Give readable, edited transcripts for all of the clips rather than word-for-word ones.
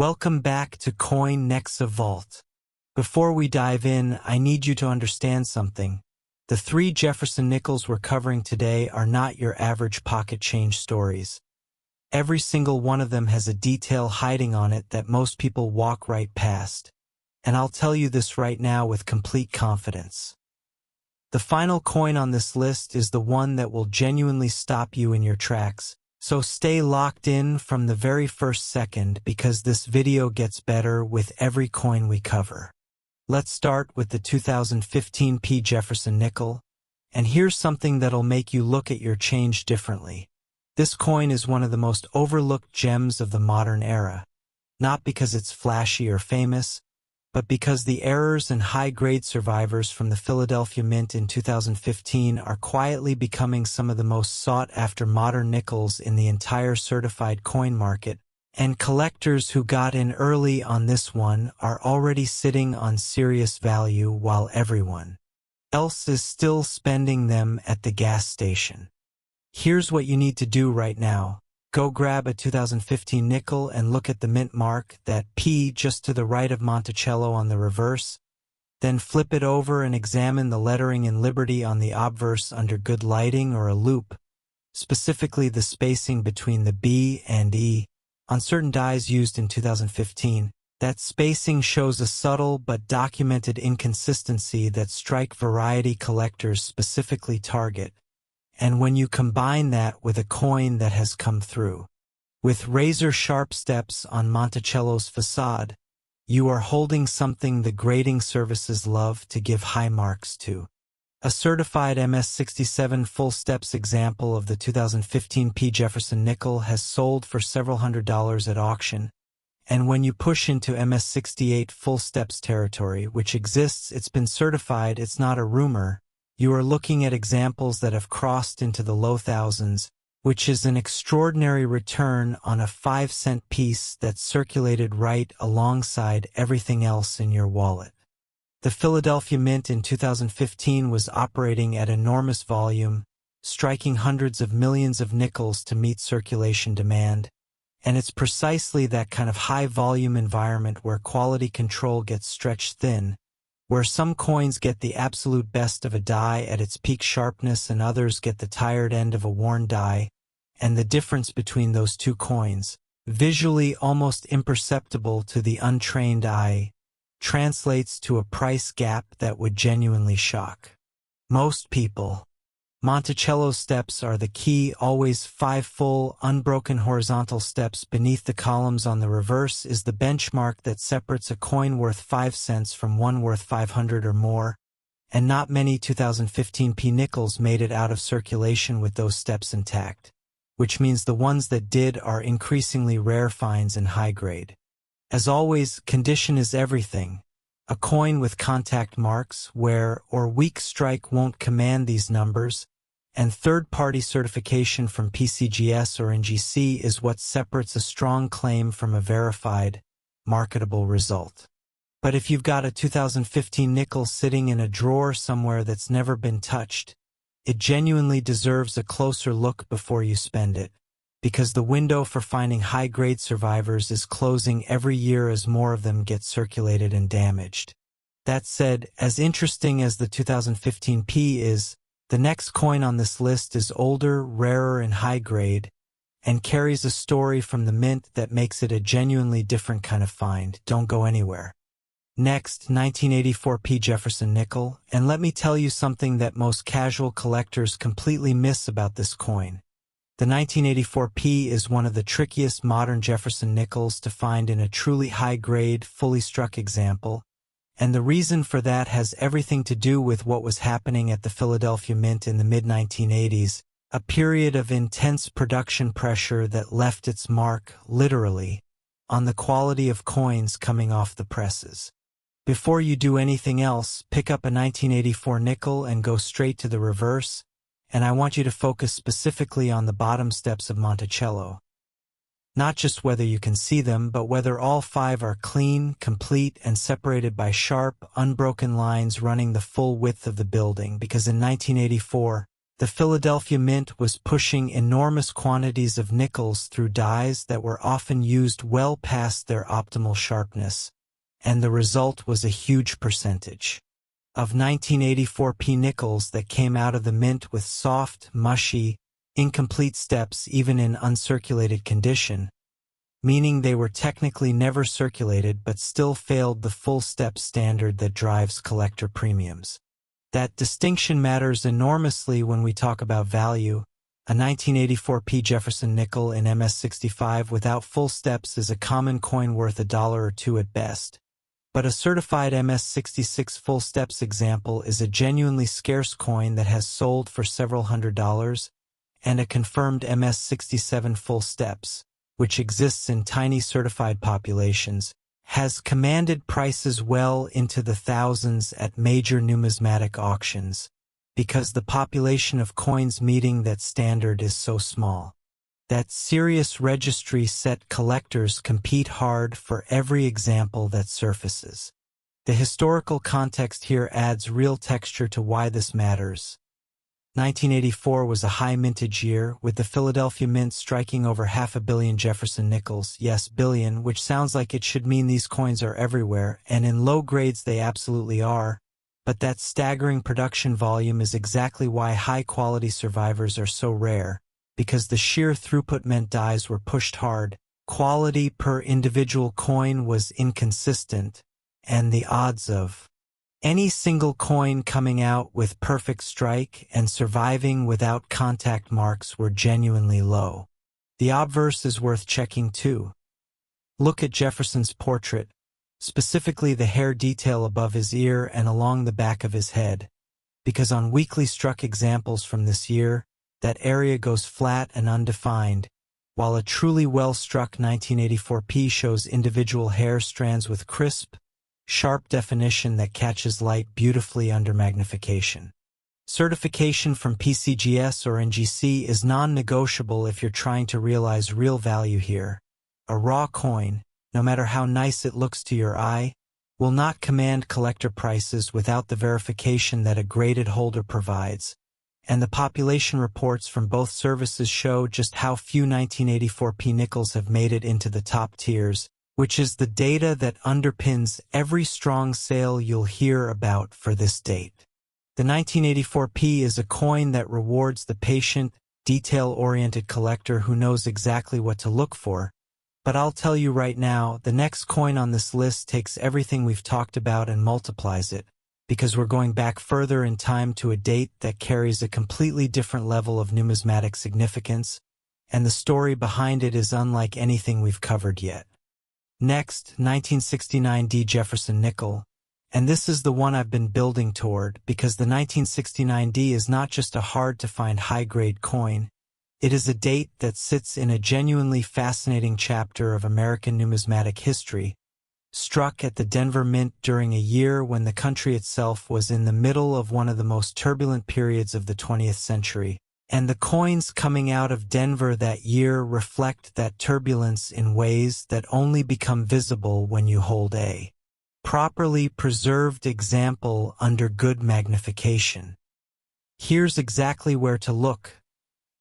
Welcome back to Coin Nexa Vault. Before we dive in, I need you to understand something. The 3 Jefferson Nickels we're covering today are not your average pocket change stories. Every single one of them has a detail hiding on it that most people walk right past. And I'll tell you this right now with complete confidence. The final coin on this list is the one that will genuinely stop you in your tracks. So stay locked in from the very first second because this video gets better with every coin we cover. Let's start with the 2015 P Jefferson Nickel. And here's something that'll make you look at your change differently. This coin is one of the most overlooked gems of the modern era. Not because it's flashy or famous, but because the errors and high-grade survivors from the Philadelphia Mint in 2015 are quietly becoming some of the most sought-after modern nickels in the entire certified coin market, and collectors who got in early on this one are already sitting on serious value while everyone else is still spending them at the gas station. Here's what you need to do right now. Go grab a 2015 nickel and look at the mint mark, that P just to the right of Monticello on the reverse. Then flip it over and examine the lettering in Liberty on the obverse under good lighting or a loupe, specifically the spacing between the B and E. On certain dies used in 2015, that spacing shows a subtle but documented inconsistency that strike variety collectors specifically target. And when you combine that with a coin that has come through with razor-sharp steps on Monticello's facade, you are holding something the grading services love to give high marks to. A certified MS67 full steps example of the 2015 P Jefferson Nickel has sold for several $100s at auction, and when you push into MS68 full steps territory, which exists, it's been certified, it's not a rumor. You are looking at examples that have crossed into the low thousands, which is an extraordinary return on a 5-cent piece that circulated right alongside everything else in your wallet. The Philadelphia Mint in 2015 was operating at enormous volume, striking hundreds of millions of nickels to meet circulation demand, and it's precisely that kind of high-volume environment where quality control gets stretched thin, where some coins get the absolute best of a die at its peak sharpness and others get the tired end of a worn die, and the difference between those two coins, visually almost imperceptible to the untrained eye, translates to a price gap that would genuinely shock most people. Monticello steps are the key, always 5 full, unbroken horizontal steps beneath the columns on the reverse is the benchmark that separates a coin worth 5 cents from one worth 500 or more, and not many 2015 P nickels made it out of circulation with those steps intact, which means the ones that did are increasingly rare finds in high grade. As always, condition is everything. A coin with contact marks, wear, or weak strike won't command these numbers, and third-party certification from PCGS or NGC is what separates a strong claim from a verified, marketable result. But if you've got a 2015 nickel sitting in a drawer somewhere that's never been touched, it genuinely deserves a closer look before you spend it, because the window for finding high-grade survivors is closing every year as more of them get circulated and damaged. That said, as interesting as the 2015 P is, the next coin on this list is older, rarer, and high-grade, and carries a story from the mint that makes it a genuinely different kind of find. Don't go anywhere. Next, 1984 P Jefferson Nickel, and let me tell you something that most casual collectors completely miss about this coin. The 1984 P is one of the trickiest modern Jefferson Nickels to find in a truly high-grade, fully struck example, and the reason for that has everything to do with what was happening at the Philadelphia Mint in the mid-1980s, a period of intense production pressure that left its mark, literally, on the quality of coins coming off the presses. Before you do anything else, pick up a 1984 nickel and go straight to the reverse, and I want you to focus specifically on the bottom steps of Monticello. Not just whether you can see them, but whether all 5 are clean, complete, and separated by sharp, unbroken lines running the full width of the building, because in 1984, The Philadelphia Mint was pushing enormous quantities of nickels through dies that were often used well past their optimal sharpness, and the result was a huge percentage of 1984 P nickels that came out of the mint with soft, mushy, incomplete steps even in uncirculated condition, meaning they were technically never circulated but still failed the full step standard that drives collector premiums. That distinction matters enormously when we talk about value. A 1984 P Jefferson nickel in MS65 without full steps is a common coin worth $1 or $2 at best. But a certified MS66 full steps example is a genuinely scarce coin that has sold for several $100s, and a confirmed MS67 full steps, which exists in tiny certified populations, has commanded prices well into the thousands at major numismatic auctions, because the population of coins meeting that standard is so small. That serious registry set collectors compete hard for every example that surfaces. The historical context here adds real texture to why this matters. 1984 was a high mintage year, with the Philadelphia Mint striking over 500 million Jefferson Nickels, yes, billion, which sounds like it should mean these coins are everywhere, and in low grades they absolutely are, but that staggering production volume is exactly why high-quality survivors are so rare, because the sheer throughput meant dies were pushed hard, quality per individual coin was inconsistent, and the odds of any single coin coming out with perfect strike and surviving without contact marks were genuinely low. The obverse is worth checking too. Look at Jefferson's portrait, specifically the hair detail above his ear and along the back of his head, because on weakly struck examples from this year, that area goes flat and undefined, while a truly well-struck 1984 P shows individual hair strands with crisp, sharp definition that catches light beautifully under magnification. Certification from PCGS or NGC is non-negotiable if you're trying to realize real value here. A raw coin, no matter how nice it looks to your eye, will not command collector prices without the verification that a graded holder provides, and the population reports from both services show just how few 1984 P nickels have made it into the top tiers, which is the data that underpins every strong sale you'll hear about for this date. The 1984 P is a coin that rewards the patient, detail-oriented collector who knows exactly what to look for, but I'll tell you right now, the next coin on this list takes everything we've talked about and multiplies it, because we're going back further in time to a date that carries a completely different level of numismatic significance, and the story behind it is unlike anything we've covered yet. Next, 1969 D Jefferson Nickel, and this is the one I've been building toward, because the 1969 D is not just a hard-to-find high-grade coin, it is a date that sits in a genuinely fascinating chapter of American numismatic history, struck at the Denver Mint during a year when the country itself was in the middle of one of the most turbulent periods of the 20th century, and the coins coming out of Denver that year reflect that turbulence in ways that only become visible when you hold a properly preserved example under good magnification. Here's exactly where to look.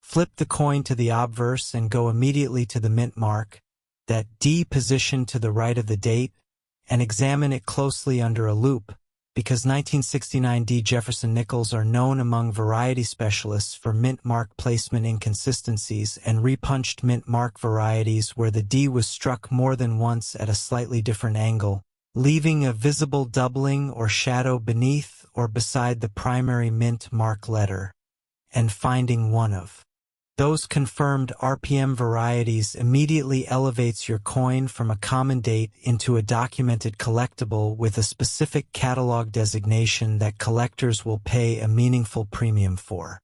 Flip the coin to the obverse and go immediately to the mint mark, that D position to the right of the date, and examine it closely under a loupe, because 1969 D Jefferson Nickels are known among variety specialists for mint mark placement inconsistencies and repunched mint mark varieties where the D was struck more than once at a slightly different angle, leaving a visible doubling or shadow beneath or beside the primary mint mark letter, and finding one of those confirmed RPM varieties immediately elevates your coin from a common date into a documented collectible with a specific catalog designation that collectors will pay a meaningful premium for.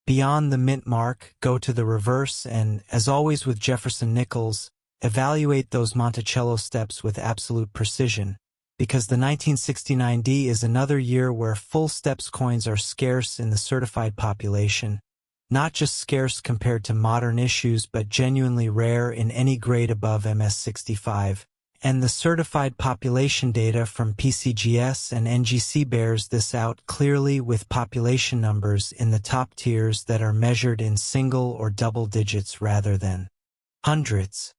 Beyond the mint mark, go to the reverse and, as always with Jefferson Nickels, evaluate those Monticello steps with absolute precision, because the 1969 D is another year where full steps coins are scarce in the certified population, not just scarce compared to modern issues but genuinely rare in any grade above MS65, and the certified population data from PCGS and NGC bears this out clearly, with population numbers in the top tiers that are measured in single or double digits rather than hundreds.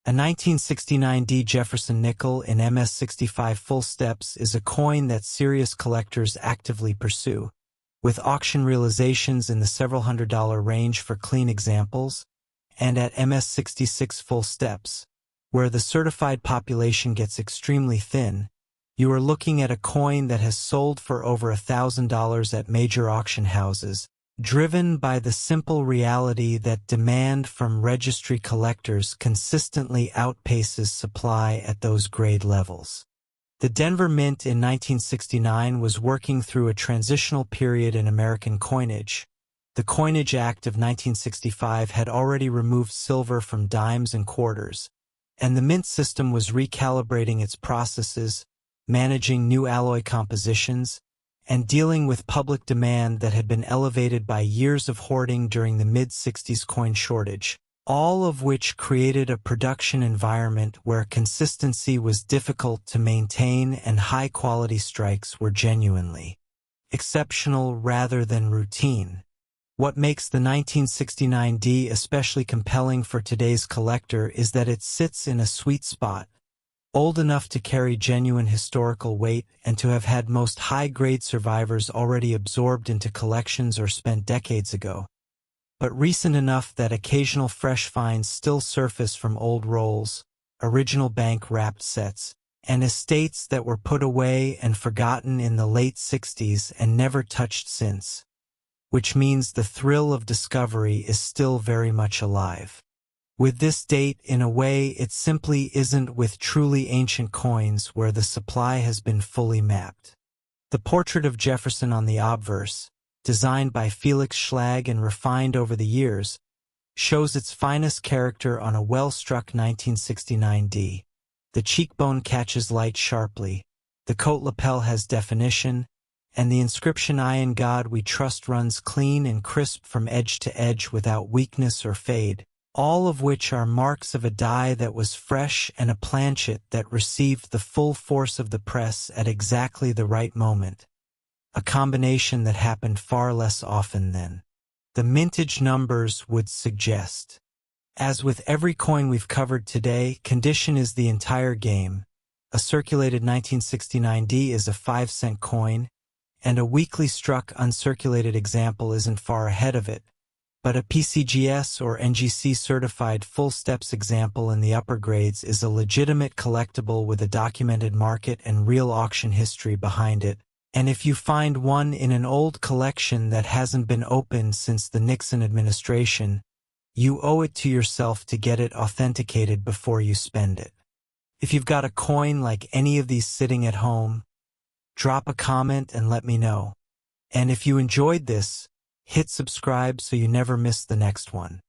A 1969D Jefferson Nickel in MS65 full steps is a coin that serious collectors actively pursue, with auction realizations in the several $100 range for clean examples, and at MS66 full steps, where the certified population gets extremely thin, you are looking at a coin that has sold for over $1,000 at major auction houses, driven by the simple reality that demand from registry collectors consistently outpaces supply at those grade levels. The Denver Mint in 1969 was working through a transitional period in American coinage. The Coinage Act of 1965 had already removed silver from dimes and quarters, and the mint system was recalibrating its processes, managing new alloy compositions, and dealing with public demand that had been elevated by years of hoarding during the mid-60s coin shortage, all of which created a production environment where consistency was difficult to maintain and high-quality strikes were genuinely exceptional rather than routine. What makes the 1969D especially compelling for today's collector is that it sits in a sweet spot, old enough to carry genuine historical weight and to have had most high-grade survivors already absorbed into collections or spent decades ago, but recent enough that occasional fresh finds still surface from old rolls, original bank-wrapped sets, and estates that were put away and forgotten in the late 60s and never touched since, which means the thrill of discovery is still very much alive. With this date, in a way, it simply isn't with truly ancient coins where the supply has been fully mapped. The portrait of Jefferson on the obverse, designed by Felix Schlag and refined over the years, shows its finest character on a well-struck 1969D. The cheekbone catches light sharply, the coat lapel has definition, and the inscription "I in God We Trust" runs clean and crisp from edge to edge without weakness or fade, all of which are marks of a die that was fresh and a planchet that received the full force of the press at exactly the right moment, a combination that happened far less often than the mintage numbers would suggest. As with every coin we've covered today, condition is the entire game. A circulated 1969D is a 5-cent coin, and a weakly struck uncirculated example isn't far ahead of it, but a PCGS or NGC certified full steps example in the upper grades is a legitimate collectible with a documented market and real auction history behind it, and if you find one in an old collection that hasn't been opened since the Nixon administration, you owe it to yourself to get it authenticated before you spend it. If you've got a coin like any of these sitting at home, drop a comment and let me know. And if you enjoyed this, hit subscribe so you never miss the next one.